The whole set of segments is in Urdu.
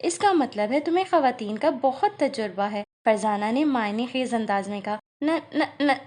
اس کا مطلب ہے تمہیں خواتین کا بہت تجربہ ہے، فرزانہ نے معنی خیز انداز میں کہا۔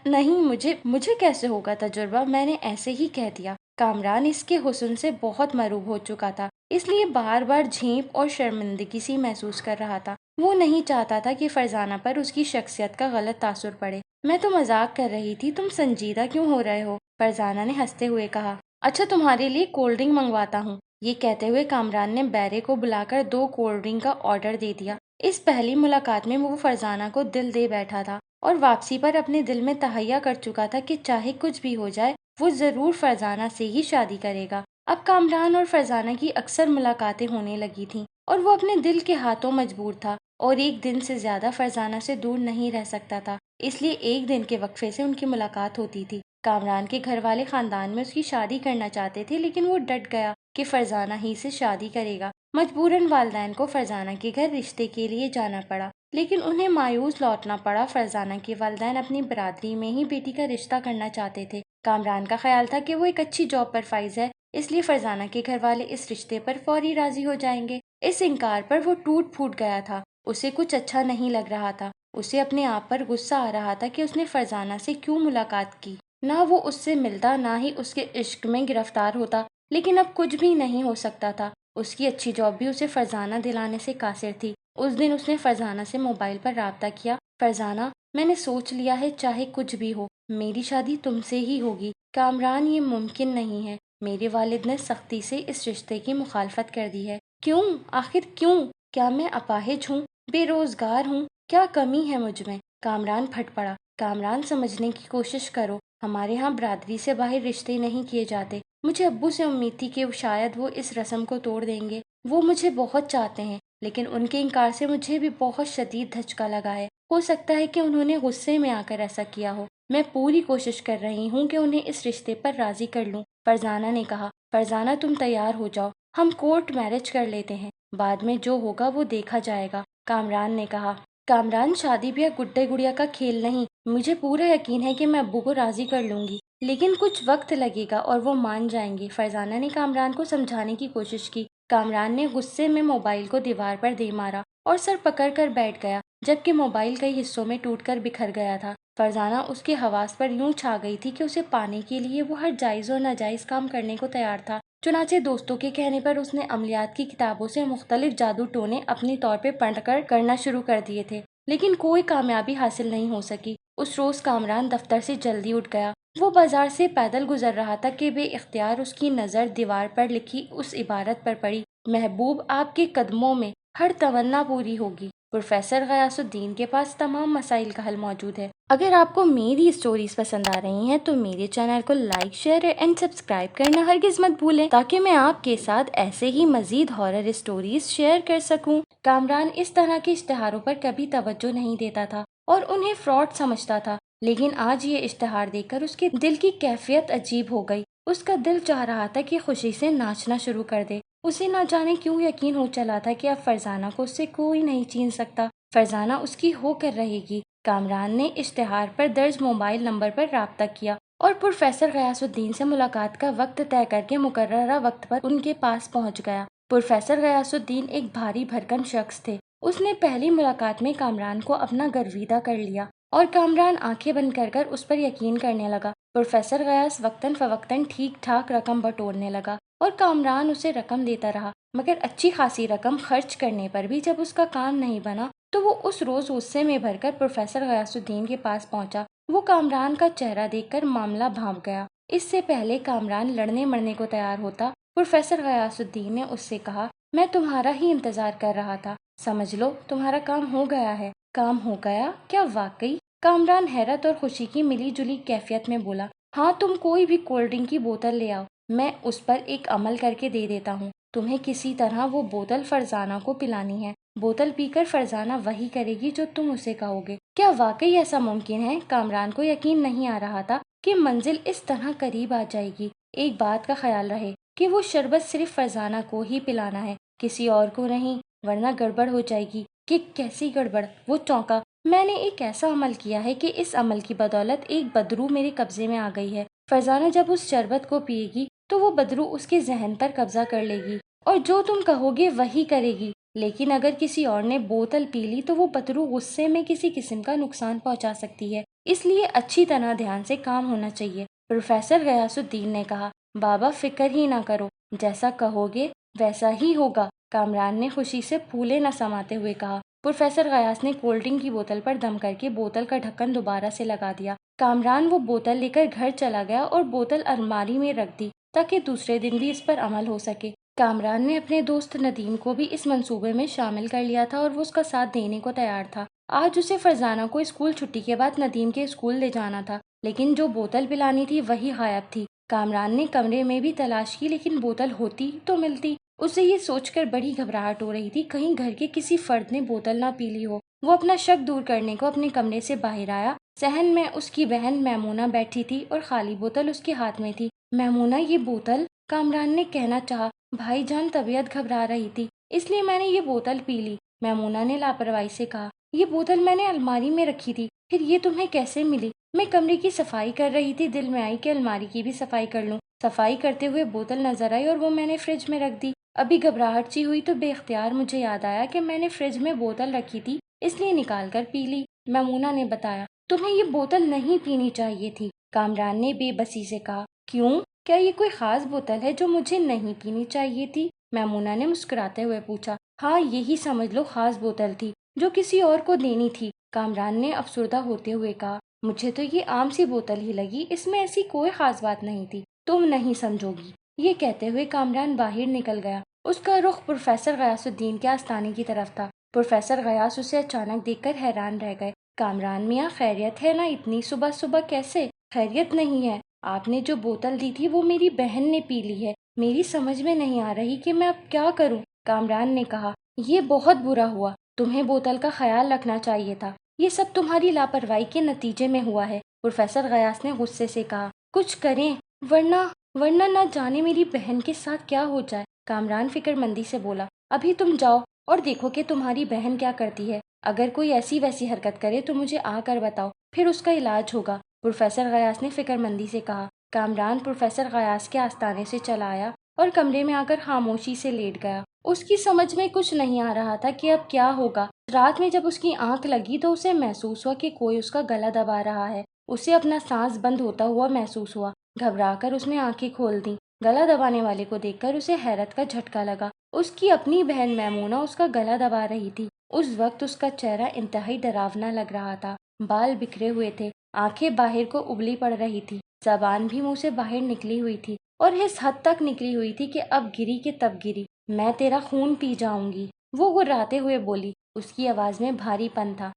نہیں، مجھے کیسے ہوگا تجربہ، میں نے ایسے ہی کہہ دیا۔ کامران اس کے حسن سے بہت مرعوب ہو چکا تھا، اس لیے بار بار جھیپ اور شرمندگی سی محسوس کر رہا تھا۔ وہ نہیں چاہتا تھا کہ فرزانہ پر اس کی شخصیت کا غلط تاثر پڑے۔ میں تو مذاق کر رہی تھی، تم سنجیدہ کیوں ہو رہے ہو؟ فرزانہ نے ہنستے ہوئے کہا۔ اچھا، تمہارے لیے کولڈ ڈرنک منگواتا ہوں۔ یہ کہتے ہوئے کامران نے بیرے کو بلا کر 2 کولڈ ڈرنک کا آرڈر دے دیا۔ اس پہلی ملاقات میں وہ فرزانہ کو دل دے بیٹھا تھا اور واپسی پر اپنے دل میں تہیہ کر چکا تھا کہ چاہے کچھ بھی ہو جائے وہ ضرور فرزانہ سے ہی شادی کرے گا۔ اب کامران اور فرزانہ کی اکثر ملاقاتیں ہونے لگی تھیں اور وہ اپنے دل کے ہاتھوں مجبور تھا اور ایک دن سے زیادہ فرزانہ سے دور نہیں رہ سکتا تھا، اس لیے ایک دن کے وقفے سے ان کی ملاقات ہوتی تھی۔ کامران کے گھر والے خاندان میں اس کی شادی کرنا چاہتے تھے، لیکن وہ ڈٹ گیا کہ فرزانہ ہی سے شادی کرے گا۔ مجبوراً والدین کو فرزانہ کے گھر رشتے کے لیے جانا پڑا، لیکن انہیں مایوس لوٹنا پڑا۔ فرزانہ کے والدین اپنی برادری میں ہی بیٹی کا رشتہ کرنا چاہتے تھے۔ کامران کا خیال تھا کہ وہ ایک اچھی جاب پر فائز ہے، اس لیے فرزانہ کے گھر والے اس رشتے پر فوری راضی ہو جائیں گے۔ اس انکار پر وہ ٹوٹ پھوٹ گیا تھا، اسے کچھ اچھا نہیں لگ رہا تھا۔ اسے اپنے آپ پر غصہ آ رہا تھا کہ اس نے فرزانہ سے کیوں ملاقات کی۔ نہ وہ اس سے ملتا، نہ ہی اس کے عشق میں گرفتار ہوتا، لیکن اب کچھ بھی نہیں ہو سکتا تھا۔ اس کی اچھی جاب بھی اسے فرزانہ دلانے سے قاصر تھی۔ اس دن اس نے فرزانہ سے موبائل پر رابطہ کیا۔ فرزانہ، میں نے سوچ لیا ہے، چاہے کچھ بھی ہو میری شادی تم سے ہی ہوگی۔ کامران، یہ ممکن نہیں ہے، میرے والد نے سختی سے اس رشتے کی مخالفت کر دی ہے۔ کیوں؟ آخر کیوں؟ کیا میں اپاہج ہوں؟ بے روزگار ہوں؟ کیا کمی ہے مجھ میں؟ کامران پھٹ پڑا۔ کامران، سمجھنے کی کوشش کرو، ہمارے ہاں برادری سے باہر رشتے نہیں کیے جاتے۔ مجھے ابو سے امید تھی کہ شاید وہ اس رسم کو توڑ دیں گے۔ وہ مجھے بہت چاہتے ہیں، لیکن ان کے انکار سے مجھے بھی بہت شدید دھچکا لگا ہے۔ ہو سکتا ہے کہ انہوں نے غصے میں آ کر ایسا کیا ہو۔ میں پوری کوشش کر رہی ہوں کہ انہیں اس رشتے پر راضی کر لوں، فرزانہ نے کہا۔ فرزانہ، تم تیار ہو جاؤ، ہم کورٹ میرج کر لیتے ہیں، بعد میں جو ہوگا وہ دیکھا جائے گا، کامران نے کہا۔ کامران، شادی بیاہ گڈے گڑیا کا کھیل نہیں، مجھے پورا یقین ہے کہ میں ابو کو راضی کر لوں گی، لیکن کچھ وقت لگے گا اور وہ مان جائیں گے۔ فرزانہ نے کامران کو سمجھانے کی کوشش کی۔ کامران نے غصے میں موبائل کو دیوار پر دے مارا اور سر پکڑ کر بیٹھ گیا، جبکہ موبائل کئی حصوں میں ٹوٹ کر بکھر گیا تھا۔ فرزانہ اس کے حواس پر یوں چھا گئی تھی کہ اسے پانے کے لیے وہ ہر جائز اور ناجائز کام کرنے کو تیار تھا۔ چنانچہ دوستوں کے کہنے پر اس نے عملیات کی کتابوں سے مختلف جادو ٹونے اپنی طور پہ پڑھ کر کرنا شروع کر دیے تھے، لیکن کوئی کامیابی حاصل نہیں ہو سکی۔ اس روز کامران دفتر سے جلدی اٹھ گیا۔ وہ بازار سے پیدل گزر رہا تھا کہ بے اختیار اس کی نظر دیوار پر لکھی اس عبارت پر پڑی: محبوب، آپ کے قدموں میں ہر تمنا پوری ہوگی۔ پروفیسر غیاث الدین کے پاس تمام مسائل کا حل موجود ہے۔ اگر آپ کو میری اسٹوریز پسند آ رہی ہیں تو میرے چینل کو لائک، شیئر اینڈ سبسکرائب کرنا ہرگز مت بھولیں، تاکہ میں آپ کے ساتھ ایسے ہی مزید ہارر اسٹوریز شیئر کر سکوں۔ کامران اس طرح کے اشتہاروں پر کبھی توجہ نہیں دیتا تھا اور انہیں فراڈ سمجھتا تھا، لیکن آج یہ اشتہار دیکھ کر اس کے دل کی کیفیت عجیب ہو گئی۔ اس کا دل چاہ رہا تھا کہ خوشی سے ناچنا شروع کر دے۔ اسے نہ جانے کیوں یقین ہو چلا تھا کہ اب فرزانہ کو اس سے کوئی نہیں چھین سکتا، فرزانہ اس کی ہو کر رہے گی۔ کامران نے اشتہار پر درج موبائل نمبر پر رابطہ کیا اور پروفیسر غیاث الدین سے ملاقات کا وقت طے کر کے مقررہ وقت پر ان کے پاس پہنچ گیا۔ پروفیسر غیاث الدین ایک بھاری بھرکم شخص تھے۔ اس نے پہلی ملاقات میں کامران کو اپنا گرویدہ کر لیا اور کامران آنکھیں بند کر کر اس پر یقین کرنے لگا۔ پروفیسر غیاث وقتاً فوقتاً ٹھیک ٹھاک رقم بٹورنے لگا اور کامران اسے رقم دیتا رہا، مگر اچھی خاصی رقم خرچ کرنے پر بھی جب اس کا کام نہیں بنا تو وہ اس روز غصے میں بھر کر پروفیسر غیاث الدین کے پاس پہنچا۔ وہ کامران کا چہرہ دیکھ کر معاملہ بھانپ گیا۔ اس سے پہلے کامران لڑنے مرنے کو تیار ہوتا، پروفیسر غیاث الدین نے اس سے کہا: میں تمہارا ہی انتظار کر رہا تھا، سمجھ لو تمہارا کام ہو گیا ہے۔ کام ہو گیا؟ کیا واقعی؟ کامران حیرت اور خوشی کی ملی جلی کیفیت میں بولا: ہاں، تم کوئی بھی کولڈ ڈرنک کی بوتل لے آؤ، میں اس پر ایک عمل کر کے دے دیتا ہوں۔ تمہیں کسی طرح وہ بوتل فرزانہ کو پلانی ہے۔ بوتل پی کر فرزانہ وہی کرے گی جو تم اسے کہو گے۔ کیا واقعی ایسا ممکن ہے؟ کامران کو یقین نہیں آ رہا تھا کہ منزل اس طرح قریب آ جائے گی۔ ایک بات کا خیال رہے کہ وہ شربت صرف فرزانہ کو ہی پلانا ہے، کسی اور کو نہیں، ورنہ گڑبڑ ہو جائے گی۔ کہ کیسی گڑبڑ؟ وہ چونکا۔ میں نے ایک ایسا عمل کیا ہے کہ اس عمل کی بدولت ایک بدرو میرے قبضے میں آ گئی ہے۔ فرزانہ جب اس شربت کو پیے گی تو وہ بدرو اس کے ذہن پر قبضہ کر لے گی اور جو تم کہو گے وہی کرے گی۔ لیکن اگر کسی اور نے بوتل پی لی تو وہ بطرو غصے میں کسی قسم کا نقصان پہنچا سکتی ہے، اس لیے اچھی طرح دھیان سے کام ہونا چاہیے۔ پروفیسر غیاث الدین نے کہا۔ بابا فکر ہی نہ کرو، جیسا کہو گے ویسا ہی ہوگا، کامران نے خوشی سے پھولے نہ سماتے ہوئے کہا۔ پروفیسر غیاث نے کولڈ ڈرنک کی بوتل پر دم کر کے بوتل کا ڈھکن دوبارہ سے لگا دیا۔ کامران وہ بوتل لے کر گھر چلا گیا اور بوتل الماری میں رکھ دی تاکہ دوسرے دن بھی اس پر عمل ہو سکے۔ کامران نے اپنے دوست ندیم کو بھی اس منصوبے میں شامل کر لیا تھا اور وہ اس کا ساتھ دینے کو تیار تھا۔ آج اسے فرزانہ کو اسکول چھٹی کے بعد ندیم کے اسکول لے جانا تھا، لیکن جو بوتل پلانی تھی وہی غائب تھی۔ کامران نے کمرے میں بھی تلاش کی لیکن بوتل ہوتی تو ملتی۔ اسے یہ سوچ کر بڑی گھبراہٹ ہو رہی تھی کہیں گھر کے کسی فرد نے بوتل نہ پی لی ہو۔ وہ اپنا شک دور کرنے کو اپنے کمرے سے باہر آیا۔ صحن میں اس کی بہن میمونہ بیٹھی تھی اور خالی بوتل اس کے ہاتھ میں تھی۔ میمونہ، یہ بوتل؟ کامران نے کہنا چاہا۔ بھائی جان، طبیعت گھبرا رہی تھی اس لیے میں نے یہ بوتل پی لی، میمونہ نے لاپرواہی سے کہا۔ یہ بوتل میں نے الماری میں رکھی تھی، پھر یہ تمہیں کیسے ملی؟ میں کمرے کی صفائی کر رہی تھی، دل میں آئی کہ الماری کی بھی صفائی کر لوں۔ صفائی کرتے ہوئے بوتل نظر آئی اور وہ میں نے فریج میں رکھ دی۔ ابھی گھبراہٹ سی ہوئی تو بے اختیار مجھے یاد آیا کہ میں نے فریج میں بوتل رکھی تھی، اس لیے نکال کر پی لی، میمونہ نے بتایا۔ تمہیں یہ بوتل نہیں پینی چاہیے تھی، کامران نے بے بسی سے کہا۔ کیوں؟ کیا یہ کوئی خاص بوتل ہے جو مجھے نہیں پینی چاہیے تھی؟ میمونہ نے مسکراتے ہوئے پوچھا۔ ہاں، یہی سمجھ لو خاص بوتل تھی جو کسی اور کو دینی تھی، کامران نے افسردہ ہوتے ہوئے کہا۔ مجھے تو یہ عام سی بوتل ہی لگی، اس میں ایسی کوئی خاص بات نہیں تھی، تم نہیں سمجھو گی۔ یہ کہتے ہوئے کامران باہر نکل گیا۔ اس کا رخ پروفیسر غیاث الدین کے آستانے کی طرف تھا۔ پروفیسر غیاث اسے اچانک دیکھ کر حیران رہ گئے۔ کامران میاں، خیریت ہے نا؟ اتنی صبح صبح کیسے؟ خیریت نہیں ہے، آپ نے جو بوتل دی تھی وہ میری بہن نے پی لی ہے، میری سمجھ میں نہیں آ رہی کہ میں اب کیا کروں، کامران نے کہا۔ یہ بہت برا ہوا، تمہیں بوتل کا خیال رکھنا چاہیے تھا، یہ سب تمہاری لاپرواہی کے نتیجے میں ہوا ہے، پروفیسر غیاث نے غصے سے کہا۔ کچھ کریں ورنہ نہ جانے میری بہن کے ساتھ کیا ہو جائے، کامران فکر مندی سے بولا۔ ابھی تم جاؤ اور دیکھو کہ تمہاری بہن کیا کرتی ہے، اگر کوئی ایسی ویسی حرکت کرے تو مجھے آ کر بتاؤ، پھر اس کا علاج ہوگا، پروفیسر غیاث نے فکر مندی سے کہا۔ کامران پروفیسر غیاث کے آستانے سے چلا آیا اور کمرے میں آ کر خاموشی سے لیٹ گیا۔ اس کی سمجھ میں کچھ نہیں آ رہا تھا کہ اب کیا ہوگا۔ رات میں جب اس کی آنکھ لگی تو اسے محسوس ہوا کہ کوئی اس کا گلا دبا رہا ہے، اسے اپنا سانس بند ہوتا ہوا محسوس ہوا۔ گھبرا کر اس نے آنکھیں کھول دیں۔ گلا دبانے والے کو دیکھ کر اسے حیرت کا جھٹکا لگا، اس کی اپنی بہن میمونہ اس کا گلا دبا رہی تھی۔ اس وقت اس کا چہرہ انتہائی ڈراونا لگ رہا تھا، بال بکھرے ہوئے تھے، آنکھیں باہر کو ابلی پڑ رہی تھی، زبان بھی منہ سے باہر نکلی ہوئی تھی اور اس حد تک نکلی ہوئی تھی کہ اب گری کہ تب گری۔ میں تیرا خون پی جاؤں گی، وہ گراتے ہوئے بولی، اس کی آواز میں بھاری پن تھا۔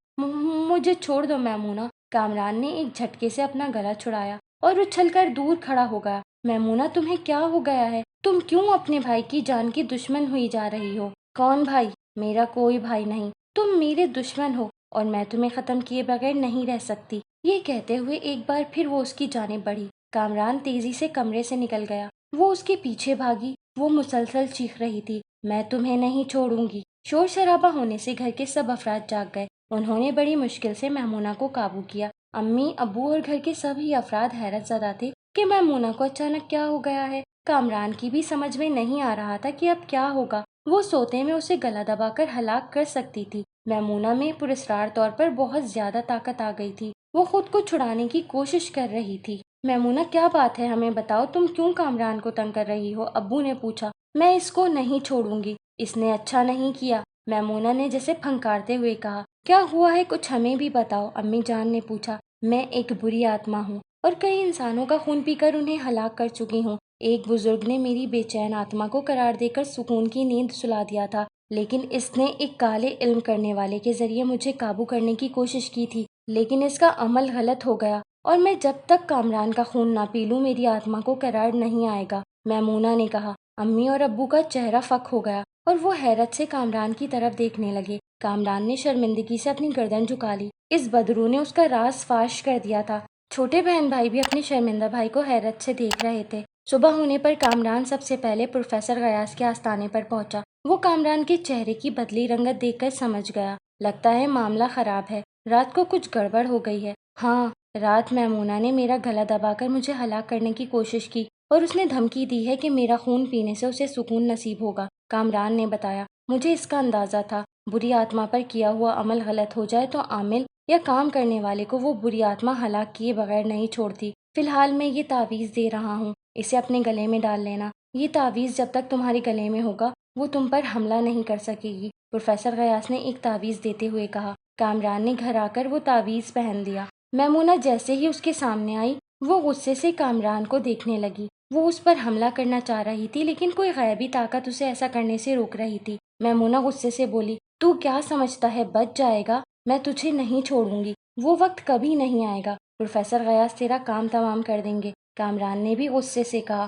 مجھے چھوڑ دو میمونہ، کامران نے ایک جھٹکے سے اپنا گلا چھڑایا اور اچھل کر دور کھڑا ہو گیا۔ میمونہ، تمہیں کیا ہو گیا ہے؟ تم کیوں اپنے بھائی کی جان کی دشمن ہوئی جا رہی ہو؟ کون بھائی؟ میرا کوئی بھائی نہیں، تم میرے دشمن ہو اور میں تمہیں ختم کیے بغیر نہیں رہ سکتی۔ یہ کہتے ہوئے ایک بار پھر وہ اس کی جانب بڑھی۔ کامران تیزی سے کمرے سے نکل گیا، وہ اس کے پیچھے بھاگی، وہ مسلسل چیخ رہی تھی، میں تمہیں نہیں چھوڑوں گی۔ شور شرابہ ہونے سے گھر کے سب افراد جاگ گئے، انہوں نے بڑی مشکل سے میمونہ کو قابو کیا۔ امی ابو اور گھر کے سبھی افراد حیرت زدہ تھے کہ میمونہ کو اچانک کیا ہو گیا ہے۔ کامران کی بھی سمجھ میں نہیں آ رہا تھا کہ اب کیا ہوگا، وہ سوتے میں اسے گلا دبا کر ہلاک کر سکتی تھی۔ میمونہ میں پراسرار طور پر بہت زیادہ طاقت آ گئی تھی، وہ خود کو چھڑانے کی کوشش کر رہی تھی۔ میمونہ، کیا بات ہے، ہمیں بتاؤ، تم کیوں کامران کو تنگ کر رہی ہو؟ ابو نے پوچھا۔ میں اس کو نہیں چھوڑوں گی، اس نے اچھا نہیں کیا، میمونہ نے جیسے پھنکارتے ہوئے کہا۔ کیا ہوا ہے، کچھ ہمیں بھی بتاؤ، امی جان نے پوچھا۔ میں ایک بری آتما ہوں اور کئی انسانوں کا خون پی کر انہیں ہلاک کر چکی ہوں۔ ایک بزرگ نے میری بے چین آتما کو قرار دے کر سکون کی نیند سلا دیا تھا، لیکن اس نے ایک کالے علم کرنے والے کے ذریعے مجھے قابو کرنے کی کوشش کی تھی، لیکن اس کا عمل غلط ہو گیا اور میں جب تک کامران کا خون نہ پی لوں میری آتما کو قرار نہیں آئے گا، میمونہ نے کہا۔ امی اور ابو کا چہرہ فک ہو گیا اور وہ حیرت سے کامران کی طرف دیکھنے لگے۔ کامران نے شرمندگی سے اپنی گردن جھکا لی، اس بدرو نے اس کا راز فاش کر دیا تھا۔ چھوٹے بہن بھائی بھی اپنے شرمندہ بھائی کو حیرت سے دیکھ رہے تھے۔ صبح ہونے پر کامران سب سے پہلے پروفیسر غیاث کے آستانے پر پہنچا۔ وہ کامران کے چہرے کی بدلی رنگت دیکھ کر سمجھ گیا، لگتا ہے معاملہ خراب ہے، رات کو کچھ گڑبڑ ہو گئی ہے۔ ہاں، رات میمونہ نے میرا گلا دبا کر مجھے ہلاک کرنے کی کوشش کی، اور اس نے دھمکی دی ہے کہ میرا خون پینے سے اسے سکون نصیب ہوگا۔ کامران نے بتایا، مجھے اس کا اندازہ تھا، بری آتما پر کیا ہوا عمل غلط ہو جائے تو عامل یا کام کرنے والے کو وہ بری آتما ہلاک کیے بغیر نہیں چھوڑتی۔ فی الحال میں یہ تعویذ دے رہا ہوں، اسے اپنے گلے میں ڈال لینا۔ یہ تعویذ جب تک تمہارے گلے میں ہوگا وہ تم پر حملہ نہیں کر سکے گی، پروفیسر غیاث نے ایک تعویذ دیتے ہوئے کہا۔ کامران نے گھر آ کر وہ تعویذ پہن لیا۔ میمونہ جیسے ہی اس کے سامنے آئی وہ غصے سے کامران کو دیکھنے لگی۔ وہ اس پر حملہ کرنا چاہ رہی تھی لیکن کوئی غیبی طاقت اسے ایسا کرنے سے روک رہی تھی۔ میمونہ غصے سے بولی، تو کیا سمجھتا ہے بچ جائے گا؟ میں تجھے نہیں چھوڑوں گی، وہ وقت کبھی نہیں آئے گا، پروفیسر غیاث تیرا کام تمام کر دیں گے۔ کامران نے بھی غصے سے کہا،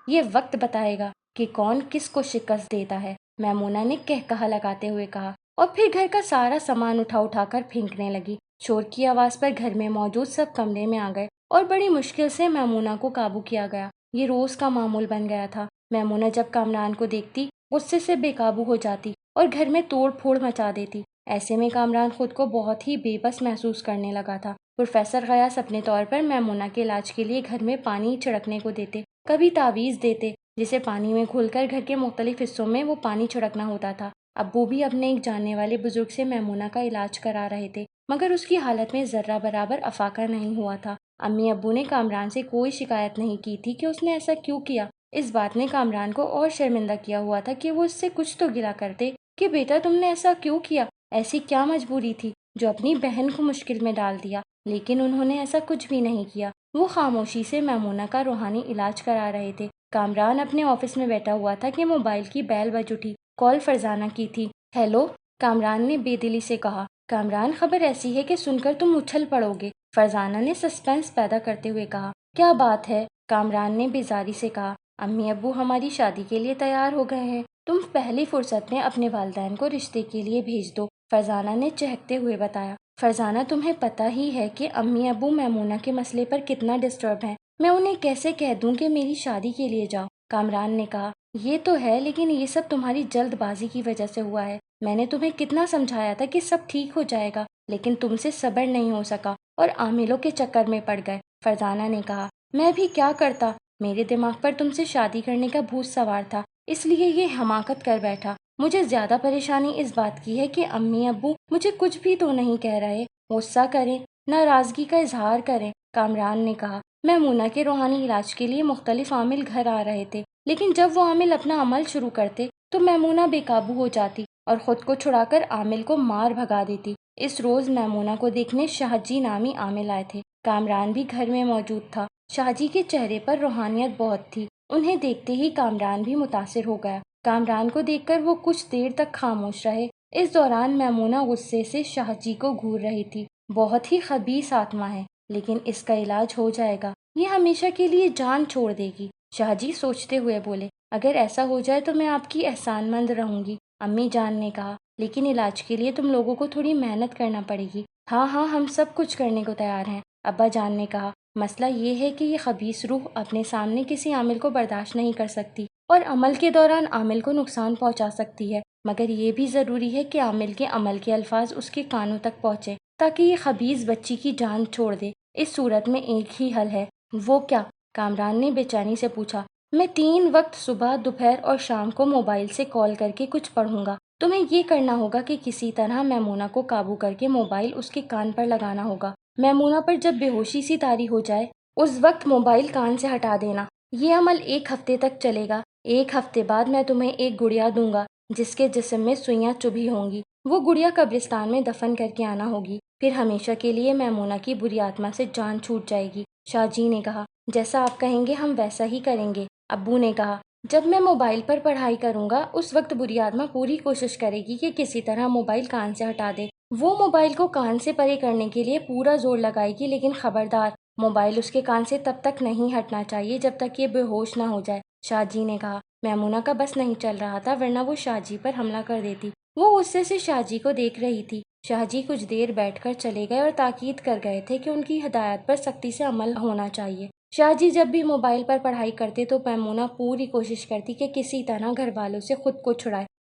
یہ وقت بتائے گا کہ کون کس کو شکست دیتا ہے، میمونہ نے کہا لگاتے ہوئے کہا، اور پھر گھر کا سارا سامان اٹھا کر پھینکنے لگی۔ شور کی آواز پر گھر میں موجود سب کمرے میں آ گئے اور بڑی مشکل سے میمونہ کو قابو کیا گیا۔ یہ روز کا معمول بن گیا تھا۔ میمونہ جب کامران کو دیکھتی غصے سے بے قابو ہو جاتی اور گھر میں توڑ پھوڑ مچا دیتی۔ ایسے میں کامران خود کو بہت ہی بے بس محسوس کرنے لگا تھا۔ پروفیسر غیاث اپنے طور پر میمونہ کے علاج کے لیے گھر میں پانی چھڑکنے کو دیتے، کبھی تعویذ دیتے جسے پانی میں گھول کر گھر کے مختلف حصوں میں وہ پانی چھڑکنا ہوتا تھا۔ ابو بھی اپنے ایک جاننے والے بزرگ سے میمونہ کا علاج کرا رہے تھے مگر اس کی حالت میں ذرہ برابر افاقہ نہیں ہوا تھا۔ امی ابو نے کامران سے کوئی شکایت نہیں کی تھی کہ اس نے ایسا کیوں کیا۔ اس بات نے کامران کو اور شرمندہ کیا ہوا تھا کہ وہ اس سے کچھ تو گلہ کرتے کہ بیٹا تم نے ایسا کیوں کیا، ایسی کیا مجبوری تھی جو اپنی بہن کو مشکل میں ڈال دیا، لیکن انہوں نے ایسا کچھ بھی نہیں کیا۔ وہ خاموشی سے میمونہ کا روحانی علاج کرا رہے تھے۔ کامران اپنے آفس میں بیٹھا ہوا تھا کہ موبائل کی بیل بج اٹھی۔ کال فرزانہ کی تھی۔ ہیلو، کامران نے بے دلی سے کہا۔ کامران، خبر ایسی ہے کہ سن کر تم اچھل پڑو گے، فرزانہ نے سسپینس پیدا کرتے ہوئے کہا۔ کیا بات ہے؟ کامران نے بیزاری سے کہا۔ امی ابو ہماری شادی کے لیے تیار ہو گئے ہیں، تم پہلی فرصت میں اپنے والدین کو رشتے کے لیے بھیج دو، فرزانہ نے چہکتے ہوئے بتایا۔ فرزانہ، تمہیں پتہ ہی ہے کہ امی ابو میمونہ کے مسئلے پر کتنا ڈسٹرب ہیں، میں انہیں کیسے کہہ دوں کہ میری شادی کے لیے جاؤ؟ کامران نے کہا، یہ تو ہے لیکن یہ سب تمہاری جلد بازی کی وجہ سے ہوا ہے۔ میں نے تمہیں کتنا سمجھایا تھا کہ سب ٹھیک ہو جائے گا لیکن تم سے صبر نہیں ہو سکا اور عاملوں کے چکر میں پڑ گئے، فرزانہ نے کہا۔ میں بھی کیا کرتا، میرے دماغ پر تم سے شادی کرنے کا بھوت سوار تھا، اس لیے یہ حماقت کر بیٹھا۔ مجھے زیادہ پریشانی اس بات کی ہے کہ امی ابو مجھے کچھ بھی تو نہیں کہہ رہے، غصہ کریں، ناراضگی کا اظہار کریں، کامران نے کہا۔ میمونہ کے روحانی علاج کے لیے مختلف عامل گھر آ رہے تھے لیکن جب وہ عامل اپنا عمل شروع کرتے تو میمونہ بے قابو ہو جاتی اور خود کو چھڑا کر عامل کو مار بھگا دیتی۔ اس روز میمونہ کو دیکھنے شاہ جی نامی عامل آئے تھے۔ کامران بھی گھر میں موجود تھا۔ شاہ جی کے چہرے پر روحانیت بہت تھی۔ انہیں دیکھتے ہی کامران بھی متاثر ہو گیا۔ کامران کو دیکھ کر وہ کچھ دیر تک خاموش رہے۔ اس دوران میمونہ غصے سے شاہ جی کو گھور رہی تھی۔ بہت ہی خبیث آتما ہے لیکن اس کا علاج ہو جائے گا، یہ ہمیشہ کے لیے جان چھوڑ دے گی، شاہ جی سوچتے ہوئے بولے۔ اگر ایسا ہو جائے تو میں آپ کی احسان مند رہوں گی، امی جان نے کہا، لیکن علاج کے لیے تم لوگوں کو تھوڑی محنت کرنا پڑے گی۔ ہاں ہاں، ہم سب کچھ کرنے کو تیار ہیں، ابا جان نے کہا۔ مسئلہ یہ ہے کہ یہ خبیث روح اپنے سامنے کسی عامل کو برداشت نہیں کر سکتی اور عمل کے دوران عامل کو نقصان پہنچا سکتی ہے، مگر یہ بھی ضروری ہے کہ عامل کے عمل کے الفاظ اس کے کانوں تک پہنچے تاکہ یہ خبیث بچی کی جان چھوڑ دے۔ اس صورت میں ایک ہی حل ہے۔ وہ کیا؟ کامران نے بے چینی سے پوچھا۔ میں 3 وقت صبح، دوپہر اور شام کو موبائل سے کال کر کے کچھ پڑھوں گا۔ تمہیں یہ کرنا ہوگا کہ کسی طرح میمونہ کو قابو کر کے موبائل اس کے کان پر لگانا ہوگا۔ میمونہ پر جب بے ہوشی سی طاری ہو جائے اس وقت موبائل کان سے ہٹا دینا۔ یہ عمل 1 ہفتے تک چلے گا۔ 1 ہفتے بعد میں تمہیں ایک گڑیا دوں گا جس کے جسم میں سوئیاں چبھی ہوں گی۔ وہ گڑیا قبرستان میں دفن کر کے آنا ہوگی، پھر ہمیشہ کے لیے میمونہ کی بری آتما سے جان چھوٹ جائے گی۔ شاہ جی نے کہا، جیسا آپ کہیں گے ہم ویسا ہی کریں گے۔ ابو نے کہا، جب میں موبائل پر پڑھائی کروں گا اس وقت بری آتما پوری کوشش کرے گی کہ کسی طرح موبائل کان سے ہٹا دے۔ وہ موبائل کو کان سے پرے کرنے کے لیے پورا زور لگائے گی لیکن خبردار، موبائل اس کے کان سے تب تک نہیں ہٹنا چاہیے جب تک یہ بے ہوش نہ ہو جائے، شاہ جی نے کہا۔ میمونہ کا بس نہیں چل رہا تھا ورنہ وہ شاہ جی پر حملہ کر دیتی۔ وہ غصے سے شاہ جی کو دیکھ رہی تھی۔ شاہ جی کچھ دیر بیٹھ کر چلے گئے اور تاکید کر گئے تھے کہ ان کی ہدایت پر سختی سے عمل ہونا چاہیے۔ شاہ جی جب بھی موبائل پر پڑھائی کرتے تو میمونہ پوری کوشش کرتی کہ کسی طرح گھر والوں سے خود کو چھڑائے